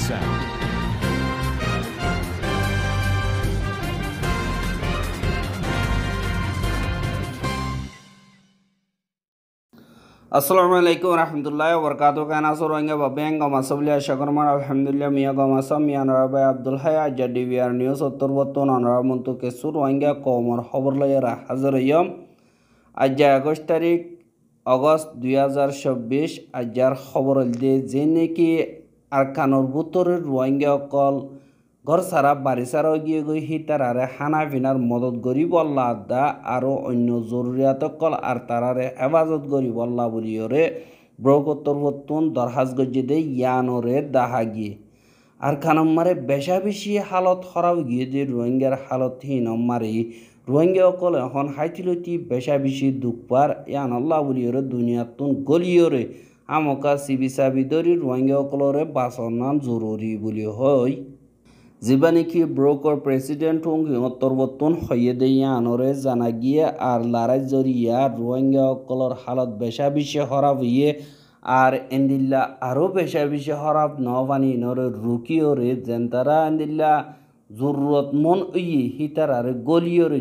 sound. Assalamualaikum warahmatullahi wabarakatuh. Kana sorange babeng gamasabli ashakarman alhamdulillah miya gamasa miya narabai Abdul Hayy jadi biar news ottorbotton anaramuntu kesur wanga komor খবর লইরা হাজির হইম আজ 21 তারিখ August 2024 আজার খবর হইতে যে নাকি আরকানোর ভিতরে রোহিঙ্গা অকল ঘর সারা বাড়ি সারা গিয়ে গই হিতারারে হানা ফিনার মদত গরিব আল্লাহ আদা আরও অন্য জরুরিয়াত কল আর তারারে হেফাজত গরিব আল্লাহ বলিওরে ব্রকত্তর বর্তন দরহাজ গজ্জে ইয়ানোরে দাহা গিয়ে আর খানম্মারে বেশা বেশি হালত খরাব গিয়ে যে রোহিঙ্গার হালত হীন মারি রোহিঙ্গা অকল এখন হাইতিলতি বেশা বেশি দুঃখপার ইয়ান আল্লাহ বলিওরে দুনিয়াতুন গলিওরে আমকা সিবিসাবি দরি রোহিঙ্গা অকলরে বাঁচান জরুরি বলি হয় জীবানিকি ব্রোকর প্রেসিডেন্ট হুঙ্গি অত্তরবর্তন হইয়ে দেইয়া আনরে জানা গিয়ে আর লড়াই জরিয়া রোহিঙ্গা অকলর হালত বেশা বেশি হরাব হইয়ে আর এন্দিল্লা আরও বেশা বেশি হরাব নবানি নরে রুকিওরে জেন্তারা এন্দিল্লা জরুরত মন ইয়ে হিতারারে গলিওরে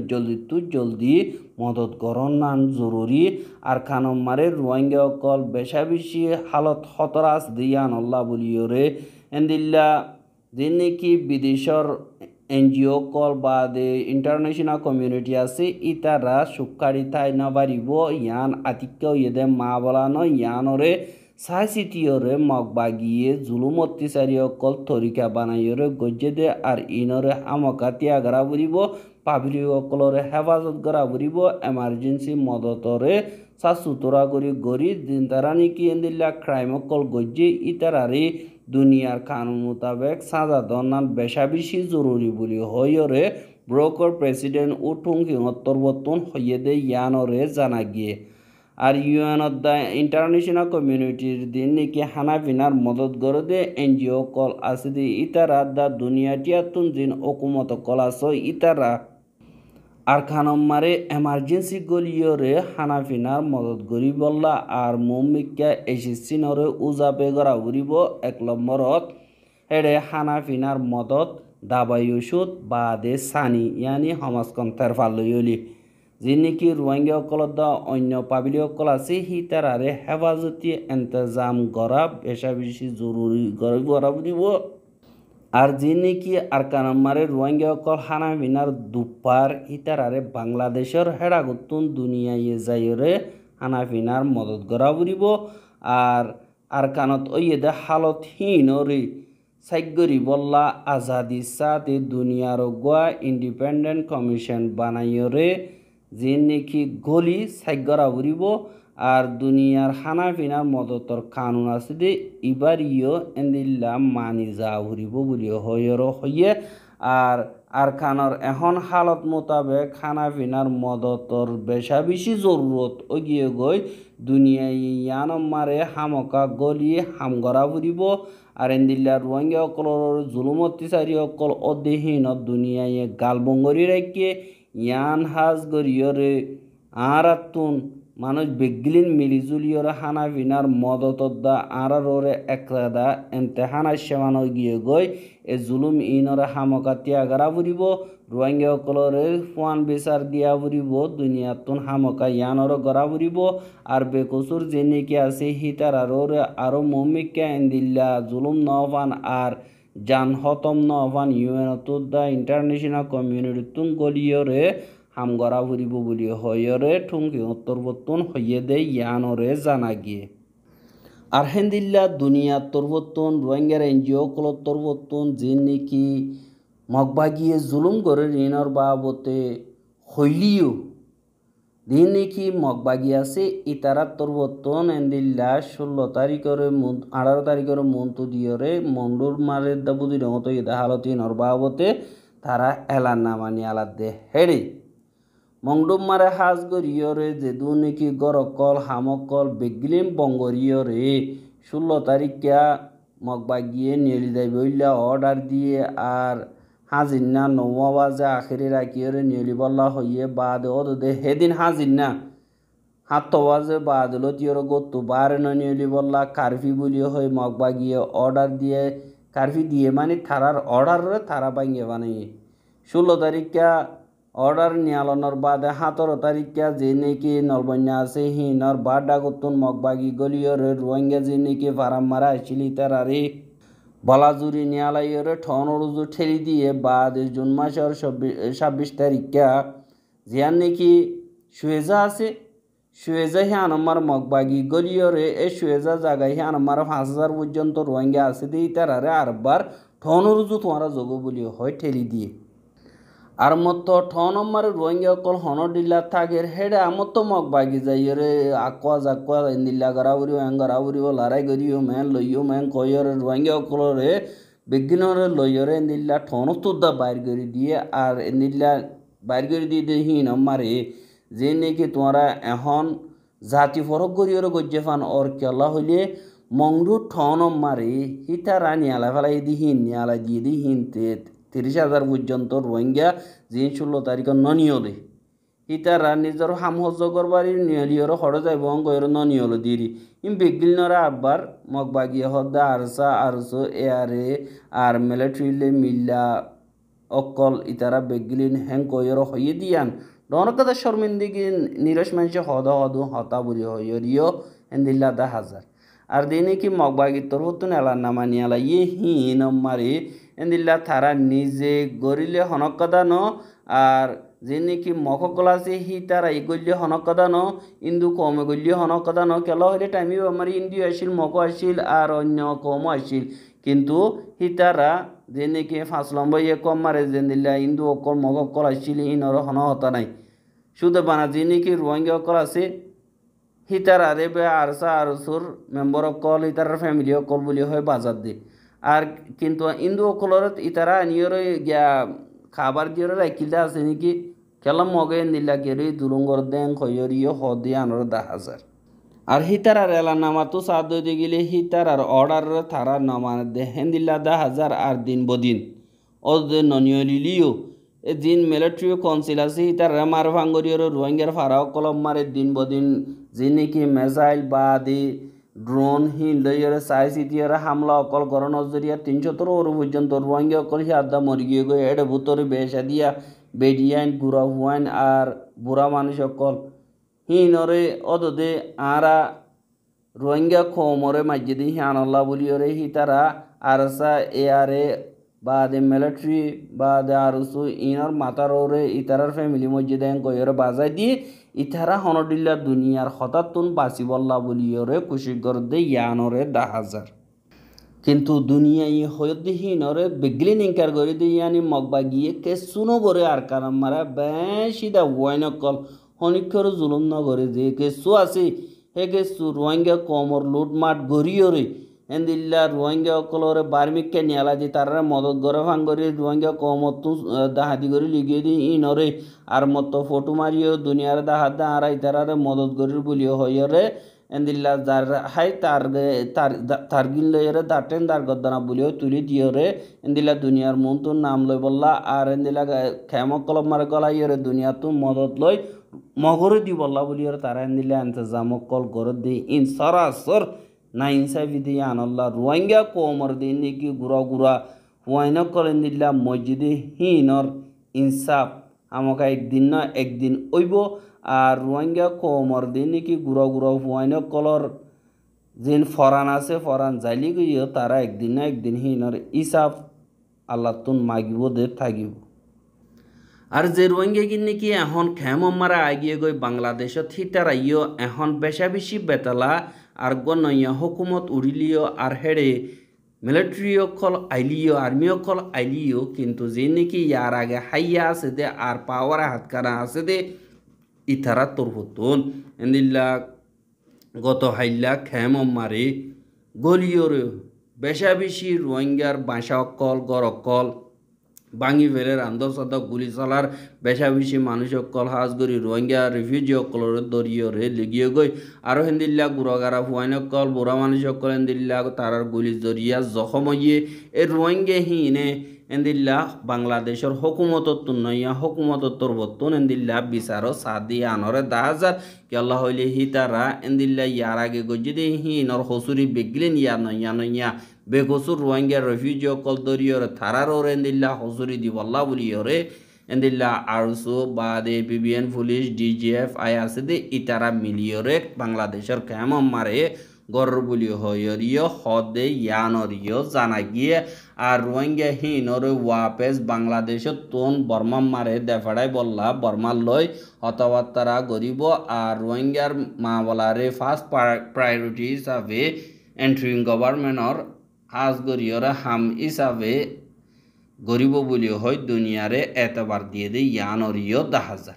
জলদি মদত গরণ নান জরুরি আর খানম মারে রোহিঙ্গা অকল বেশা বেশি হালত হতরাস দিয়ান আল্লাহ বলিওরে এন্দিল্লা যে নাকি বিদেশের এনজিও কল বা দে ইন্টারন্যাশনাল কমিউনিটি আছে ইতারা সুকারিতাই নবারিব ইয়ান আতিক্য ইয়েদে মা বলানো ইয়ানরে সাইসিটিওরে মগ বাগিয়ে জুলুম অত্যাচারী অকল তরিকা বানাইরে গজ্জে দে আর ইনরে আমকা ত্যাগরা বুড়িব পাবলিক অকলরে হেফাজত করা বুড়িব এমার্জেন্সি মদতরে সাসুতরা করি গরি দিন তারা নাকি এন্দিল্লা ক্রাইম অকল গজ্জে ইতারারে দুনিয়ার কানুন মোতাবেক সাজা দনান বেশা বেশি জরুরি বলি হইরে ব্রোকর প্রেসিডেন্ট উঠুং হিঙত্তরবর্তন হইয়ে দে ইয়ানরে জানা গিয়ে আর ইউএনত দা ইন্টারন্যাশনাল কমিউনিটির দিন নাকি হানাফিনার মদত করে দে এনজিও কল আছে দে ইতারা দা দুনিয়াটিয়াতুন জিন অকুমত কল আছে ইতারা আর খানম্মারে এমার্জেন্সি গলিয়রে হানাফিনার মদত গরি বললা আর মুমিকা এসিসিনরে উজাবে গড়া উড়িব এক নম্বরত হেডে হানাফিনার মদত দাবাই ওষুধ বা দে সানি ইয়ানি সমাজকন তেরফাল লইলি যি নাকি রোহিঙ্গা অকলত অন্য পাবিলি অকল আছে হি তারারে হেফাজতি এন্তেজাম করা বেশা বেশি জরুরি করা উড়িব আর যে নাকি আর কানাম্মারে রোহিঙ্গা অকল হানাফিনার দুপার ইতারারে বাংলাদেশের হেড়াগুতুন দুনিয়ায় যাইরে হানাফিনার মদত করা বুড়িব আর কানত ওইদে হালত হীনরে সাইগরি বল্লা আজাদি সাথে দুনিয়ার গোয়া ইন্ডিপেন্ডেন্ট কমিশন বানাইরে যে নাকি গলি সাইগরা বুড়িব আর দুনিয়ার হানাফিনার মদতর কানুন আছে দে ইবার ইয় এন্দিল্লা মানি যা ঘুরিব বলি হইয়ে আর খানর এখন হালত মোতাবেক হানাফিনার মদতর বেশা বেশি জরুরত গিয়ে গই দুনিয়ায় ইয়ানম মারে হামকা গলি হামগরা ফুরিব আর এন্দিল্লা রোহিঙ্গা অকলর জুলুম অত্যাচারী অকল অদেহীন দুনিয়ায় গালবঙ্গরি রাখিয়ে ইয়ান হাজ গরিয়রে আর আতুন মানুষ বেগলিন মিলিজুলিয়র হানাফিনার মদতদা আরারে একরাদা এমতেহানা সেমান গিয়ে গই এ জুলুম ইনরে হামকা ত্যাগারা ফুরিব রোহিঙ্গা অকলরে ফুয়ান বিচার দিয়া ফুরিব দুনিয়াতুন হামকা ইয়ানর গড়া ফুরিব আর বেকসুর যে নাকি আছে হিতার আরো মমিকা এন্দিল্লা জুলুম নফান আর জান হতম নফান ইউএনতুদ্দা ইন্টারন্যাশনাল কমিউনিটি তুন গলিয়রে হামগরা ফুরিব বলি হইরে ঠুঙ্কি উত্তরবর্তন হইয়ে দে ইয়ানরে জানা গিয়ে আর হেন্দিল্লা দুনিয়া তরবর্তন রোহিঙ্গার এনজিও কলত তরবর্তন যে নাকি মগবাগিয়ে জুলুম করে ঋণর বাবতে হইলিও দিন নাকি মগবাগি আছে ইতারার তরবর্তন এন্দিল্লা 16 তারিখের 18 তারিখের মন্তু দিয়রে মন্ডুর মারের দাবুদি রঙত ইদা হালতিনর বাবতে তারা এলান নামানি আলাদ দে হেড়ে মংডুম মারে হাজ গরিয়রে যে দু নাকি গরকল হামকল বেগলিম বঙ্গরিয়রে 16 তারিখা মগবাগিয়ে নিয়ে যাইবইলা অর্ডার দিয়ে আর হাজিন্না 9 বাজে আখেরি রাখিয়রে নিয়ে বল্লা হইয়ে বাদ ওদে হেদিন হাজিন্না 7 বাজে বাদ লতিয়র গত্তু বারে নিয়ে বল্লা কারফি বলিয়ে হয়ে মগবাগিয়ে অর্ডার দিয়ে কারফি দিয়ে মানে থারার অর্ডারে থারা ভাঙ্গে বানিয়ে 16 তারিখা অর্ডার নিয়ালনের বাদে 17 তারিখা যে নাকি নলবন্যা আছে হিনর বা ডাকুতুন মগবাগি গলিয়রে রোহিঙ্গা যে নাকি ফারাম মারা আসছিল তারারে বলাজুরি নিয়ালাইয়রে ঠনরুজু ঠেলি দিয়ে বাদ জুন মাসের 26 তারিখা জিয়ান নাকি সুয়েজা আছে সুয়েজা হিয়ানমার মগবাগি গলিয়রে এই সুয়েজা জায়গায় হিয়ানমার 5,000 পর্যন্ত রোহিঙ্গা আছে দিয়ে তারারে আরবার ঠনরুজু তোমারা যোগ বলি হয় ঠেলি দিয়ে আর মত ঠনমার রোহিঙ্গা অকল হনডিল্লা থাকের হেডে আমত মগবাগি যাইরে আকোয়া জাকোয়া নিল্লা গড়াউরি গড়াউরি লড়াই করিও মেন লইও মেন কয়রে রোহিঙ্গা অকলরে বিজ্ঞানরে লইরে নিল্লা ঠনতুদা বাইর করে দিয়ে আর নিল্লা বাইর করে দিয়ে হিন আমারে যে নাকি তোমরা এখন জাতি ফরক করিওর গজ্জে ফান ওর কেলা হইলে মংডু ঠন মারি হিতা রানি আলা ফেলাই দিহিন নিয়ালা দিয়ে দিহিন 30,000 পর্যন্ত রোহিঙ্গা যে 16 তারিখ ননিয়লে হিতারা নিজের হামহজ করবারি নিয়লিয়র হড় যাইব অঙ্গয়ের ননিয়ল দিরি ইম বেগিল নরা আব্বার মগবাগিয়া হদ্দা আরসা আরসো এয়ারে আর মিলিটারিলে মিল্লা অকল ইতারা বেগিলিন হ্যাং কয়ের হইয়ে দিয়ান ডনকাদা শর্মিন্দিগি নিরস মানুষ হতা বুড়ি হইয়রিও এন্দিল্লা 10,000 আর দিনে কি মগবাগি তোর হতুন এলার নামা নিয়ালা ইয়ে হিন মারি এন্দিল্লা থারা নিজে গরিলে হনকদা ন আর যে নাকি মককল আছে হি তারা এগল্য হনকদা ন ইন্দু কম এগল্য হনকদা ন কেলা হইলে টাইমিও আমার ইন্দিও আসিল মক আসিল আর অন্য কমও আসিল কিন্তু হি তারা যে নাকি 5 নম্বর কম মারে যেদিল্লা ইন্দু অকল মককল আসিল ইনর হন হতা নাই শুধু বানা যে নাকি রোহিঙ্গা অকল আছে হিতার আরে বে আরসা আরসুর মেম্বার অকল ইতার ফ্যামিলি অকল বলি হয় বাজার দি আর কিন্তু ইন্দু অকলর ইতারা নিয়র গিয়া খাবার দিয়ে রাখিলে আছে নাকি খেলা মগে নিলা গেরি দুলুঙ্গর দেন খয়রিও হদি আনর 10,000 আর হিতার আর এলা নামা তো সাদ দিয়ে গেলে হিতার আর অর্ডার থারা নামা দেহেন দিল্লা 10,000 আর দিন বদিন ও ননিয়লিলিও এ দিন মিলিটারি কাউন্সিল আছে হিতার মার ভাঙ্গরিয়র রোহিঙ্গার ফারাও কলম মারে দিন বদিন যে নাকি মেসাইল বা দি ড্রোন লইয়রে সাইজ ইতিহারে হামলা অকল গরণ জরিয়া 300 পর্যন্ত রোহিঙ্গা অকল হিয়াদা মরি গিয়ে গো এডে ভুতরে বেশা দিয়া বেডিয়ান গুড়া হুয়াইন আর বুড়া মানুষ অকল হিনরে অদদে আরা রোহিঙ্গা খমরে মাঝে হিয়ানল্লাহ বলিয়রে হি তারা আরসা এয়ারে বা দে মিলিটারি বা দে আরসু ইনর মাতারে ইতারার ফ্যামিলি মসজিদ কয়রে বাজাই দিয়ে ইতারা হনডিল্লা দুনিয়ার হঠাৎ বাঁচিবল্লা বলিয়রে খুশি করে দে ইয়ানরে 10,000 কিন্তু দুনিয়া ই হয়দিহীনরে বেগলি নিঙ্কার করে দিয়ে ইয়ানি মগবা গিয়ে কে শুনো করে আর কারণ মারা বেশি দা ওয়াইনকল হনিক্ষর জুলুম নগরে যে কেসু আছে হে কেসু রোহিঙ্গা কমর লুটমাট গড়িয়রে এন্দিল্লা রোহিঙ্গা অকলরে বার্মিককে নিয়ালা দি তারা মদত করে ভাঙ্গরি রোহিঙ্গা কমত দাহাদি করে লিগিয়ে দি ইনরে আর মতো ফটো মারিও দুনিয়ার দাহাত দা আর ইতারারে মদত করির বলিও হইরে এন্দিল্লা যার হাই তার গিন লইরে দাটেন দার গদ্দানা বলিও তুলি দিয়রে এন্দিল্লা দুনিয়ার মন তোর নাম লই বললা আর এন্দিল্লা খেমক কলম মারে গলাইরে দুনিয়া তো মদত লই মগরে দি বললা বলিও তারা এন্দিল্লা ইন্তজামক কল করে দি ইন সরাসর না ইনসাফি দিয়ে আনল্লা রোহিঙ্গা কোমর দিন নাকি গুড়া হুয়াইন করেন দিল্লা মসজিদে হিনর ইনসাফ আমাকে একদিন ওইব আর রোহিঙ্গা কোমর দিন নাকি গুড়া হুয়াইন কলর যেন ফরান আছে ফরান জালি গিয়ে তারা একদিন হিনর ইসাফ আল্লাহ তুন মাগিব দে থাকিব আর যে রোহিঙ্গা কিন নাকি এখন খেম মারা আগিয়ে গই বাংলাদেশত হিতারাইও এখন বেশা বেশি বেতালা আর গণইয়া হুকুমত উড়িলিও আর হেড়ে মিলিটারি অকল আইলিও আর্মি অকল আইলিও কিন্তু যে নাকি ইয়ার আগে হাইয়া আছে দে আর পাওয়ার হাতকারা আছে দে ইতারা তোর হতুন এন্দিল্লা গত হাইল্লা খেম মারে গলিওরে বেশা বেশি রোহিঙ্গার বাসা অকল গড় অকল ভাঙি ফেলে আন্দোলন গুলি চালার বেশা বেশি মানুষ অকল হাজগরি রোহিঙ্গা রিফিউজি অকলর দরিয়রে লেগিয়ে গই আরও হেন্দিল্লা গুড়াগারা হুয়াইন অকল বুড়া মানুষ অকল হেন্দিল্লা তারার গুলি জরিয়া জখম হইয়ে এ রোহিঙ্গা হিনে এন্দিল্লা বাংলাদেশের হুকুমতত্তুন নইয়া হুকুমতত্তর বত্তুন এন্দিল্লা বিচারো সাদি আনরে 10,000 কি আল্লাহ হইলে হিতারা এন্দিল্লা ইয়ার আগে গজ্জিদে হিনর হসুরি বেগলিন ইয়া নইয়া বেগসুর রোহিঙ্গা রেফিউজি অকল দরিয়রে থারার এন্দিল্লা হসুরি দিবল্লা বলিয়রে এন্দিল্লা আরসু বাদে পিবিএন পুলিশ ডিজিএফ আইআরসিডি ইতারা মিলিয়রে বাংলাদেশের কেমন মারে গর্র বলি হইয়রিয় হদে ইয়ানরিয় জানা গিয়ে আর রোহিঙ্গা হিনর ওয়াপেস বাংলাদেশত তোন বর্মা মারে দেফাড়াই বললা বর্মার লই হতবার্তারা গরিব আর রোহিঙ্গার মা বলারে ফার্স্ট প্রায়োরিটি হিসাবে এন্ট্রিং গভর্নমেন্টর হাজ গরিয়রা হাম হিসাবে গরিব বলি হয় দুনিয়ারে এতবার দিয়ে দেয় ইয়ানরিয় 10,000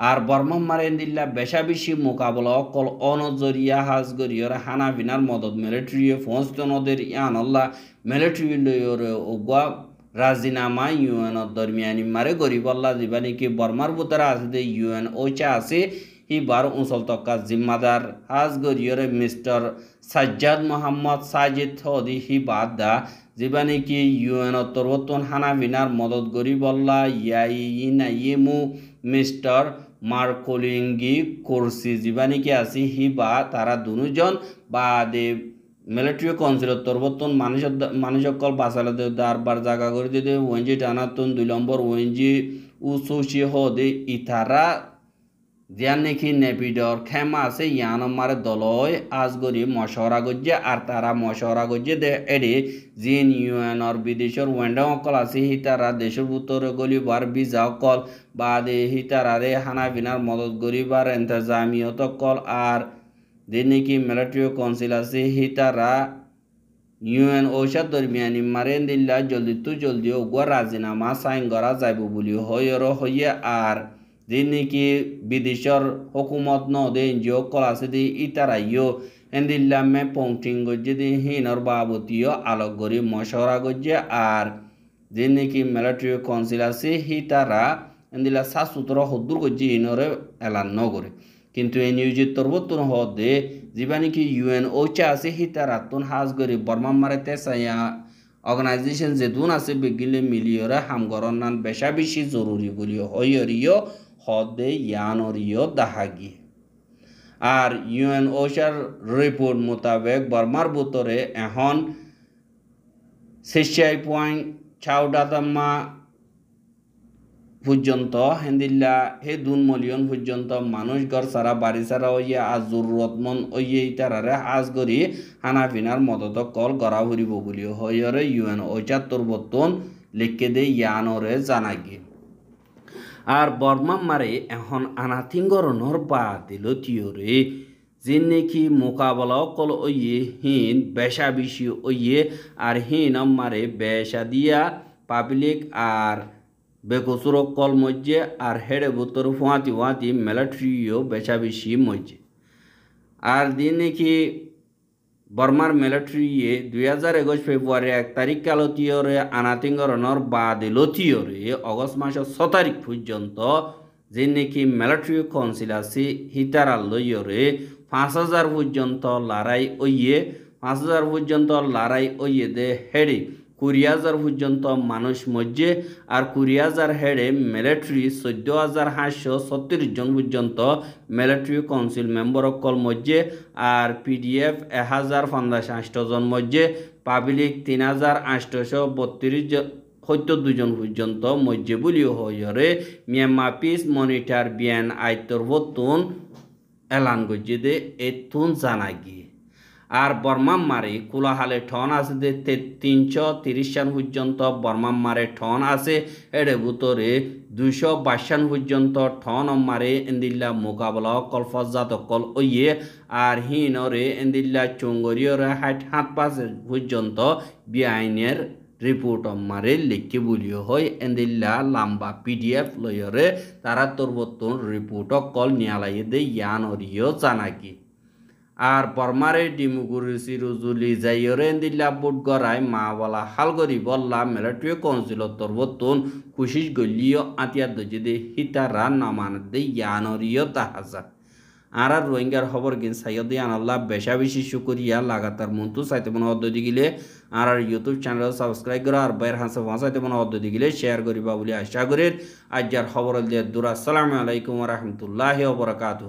আর বর্মা মারেন্দিল্লা বেশা বেশি মোকাবলা অকল অনজরিয়া হাজ গরিয়র হানাবিনার মদত মিলিটারি ফৌজতনদের ইয়ানল্লা মিলিটারি লয়রে ওগা রাজিনামা ইউএন দরমিয়ানি মারে গরিবল্লা দিবানি কি বর্মার বুতারা আছে দে ইউএন ওচা আছে হিবার উঁচল তক্কা জিম্মাদার হাজ গরিয়রে মিস্টার সাজ্জাদ মোহাম্মদ সাজিদ হদি হিবাদ দা জিবানি কি ইউএন তরবতন হানাবিনার মদত গরিবল্লা ইয়েমু মিস্টার মার্কোলিঙ্গি কোর্সি জীবানি কি আছে হিবা তারা দুজন বাদে মিলিটারি কাউন্সিলত তরবতন মানুষকল বাসালে দারবার জায়গা করে দিতে ওয়েঞ্জি টানাতন 2 নম্বর ওয়েঞ্জি উসুশি হদে ইতারা দিয়ান নাকি নেপিডর খেমা আছে ইয়ানমারে দলয় আজগরি মশওয়ারা গজ্জে আর তারা মশওয়ারা গজ্জে দে এডি জিন ইউএনর বিদেশের ওয়েন্ডা অকল আছে হিতারা দেশের উত্তরে গলিবার বিজা অকল বাদে হিতারারে হানাবিনার মদত গরিবার এন্তেজামিয়ত অকল আর দিন নাকি মিলিটারি কাউন্সিল আছে হিতারা ইউএন ঔষধ দরমিয়ানি মারেন দিল্লা জলদি ওগুয়া রাজিনামা সাইন করা যাইব বলি হইয়ে আর দিন নাকি বিদেশের হুকুমত নদে এনজিও কল আছে দি ইতারাইও এন্দিল্লা মে পংটিং গজ্জে দি হিনর বাবতীয় আলোক গরি মশওয়ারা গজ্জে আর দিন নাকি মিলিটারি কাউন্সিল আছে হিতারা এন্দিল্লা সাসুতর হদ্দুর গজ্জে হিনরে এলান নগরে কিন্তু এই নিউজের তরবতন হদে যিবা নাকি ইউএন ওচা আছে হিতারাতন হাজ গরি বর্মা মারে তেসাইয়া অর্গানাইজেশন যেদুন আছে বেগিলে মিলিয়রে হামগরন নান বেশা বেশি জরুরি বলি হইয়রিও হদে ইয়ানরিয় দাহাগি আর ইউএন ওচার রিপোর্ট মোতাবেক বর্মার বুতরে এখন 6.14 পর্যন্ত হেন্দিল্লা হে 2 মিলিয়ন পর্যন্ত মানুষ ঘর সারা বাড়ি সারা হইয়া আজ জরুরতমন হইয়ে ইতারারে আজ গরি হানাফিনার মদত কল গড়া ফুরিব বলি হইয়রে ইউএন ওচার তরবতন লিখে দে ইয়ানরে জানাগি আর বর্মা মারে এখন আনাথিঙ্গরণর বা দিল তিয়রে যে নাকি মোকাবলা কল ওইয়ে হিন বেশা বেশি ওইয়ে আর হিন মারে বেশা দিয়া পাবলিক আর বেকসুর কল মজ্জে আর হেডে বুতর ফুয়াতি মিলিটারিও বেশা বেশি মজ্জে আর দিন নাকি বর্মার মিলিটারি 2021 ফেব্রুয়ারি 1 তারিখ কালতীয়রে আনাতিঙ্গরণর বা দিলতীয়রে অগস্ট মাসের 6 তারিখ পর্যন্ত যে নাকি মিলিটারি কাউন্সিল আছে হিতারাল লইয়রে 5,000 পর্যন্ত লড়াই ওইয়ে 5,000 পর্যন্ত লড়াই ওইয়ে দে হেডে 20,000 পর্যন্ত মানুষ মজ্জে আর 20,000 হেডে মিলিটারি 14,536 জন পর্যন্ত মিলিটারি কাউন্সিল মেম্বার অকল মজ্জে আর পিডিএফ 1,058 জন মজ্জে পাবলিক 3,832 জন পর্যন্ত মজ্জে বলিও হইরে মিয়ানমার পিস মনিটর বিএন আইতর বতুন এলান গজ্জে দে এতুন জানাগি আর বর্মা মারে কুলাহালে ঠন আছে দে 330 জন পর্যন্ত বর্মা মারে ঠন আছে এর ভিতরে 222 জন পর্যন্ত ঠন মারে এন্দিল্লা মোকাবলা কল ফজাত কল ওইয়ে আর হিনরে এন্দিল্লা চুঙ্গরিয়রে 65 পর্যন্ত বিআইনের রিপোর্ট মারে লিখে বলিও হয় এন্দিল্লা লম্বা পিডিএফ লয়রে তারা তরবতন রিপোর্ট কল নিয়ালাইয়ে দে ইয়ানরিও জানাকি আর বর্মারে ডিমুগুরিসি রুজুলি যাইরে এন্দিল্লা বুট গড়াই মা বলা হালগরি বললা মিলিটারি কাউন্সিল তরবতন কুশিস গলিও আতিয়া দজে দে হিতারা নামান দে ইয়ানরিও তাহাজা আর রোহিঙ্গার খবর গিন সাইয়দি আনাল্লাহ বেশা বেশি শুকরিয়া লাগাতার মন্তু চাইতে মনে অদ্দতি গিলে আর ইউটিউব চ্যানেল সাবস্ক্রাইব করা আর বাইর হাসে ফাঁসাইতে মনে অদ্দতি গিলে শেয়ার করিবা বলে আশা করি আজ্জার খবর দিয়ে দূর আসসালামু আলাইকুম রহমতুল্লাহ বরকাত।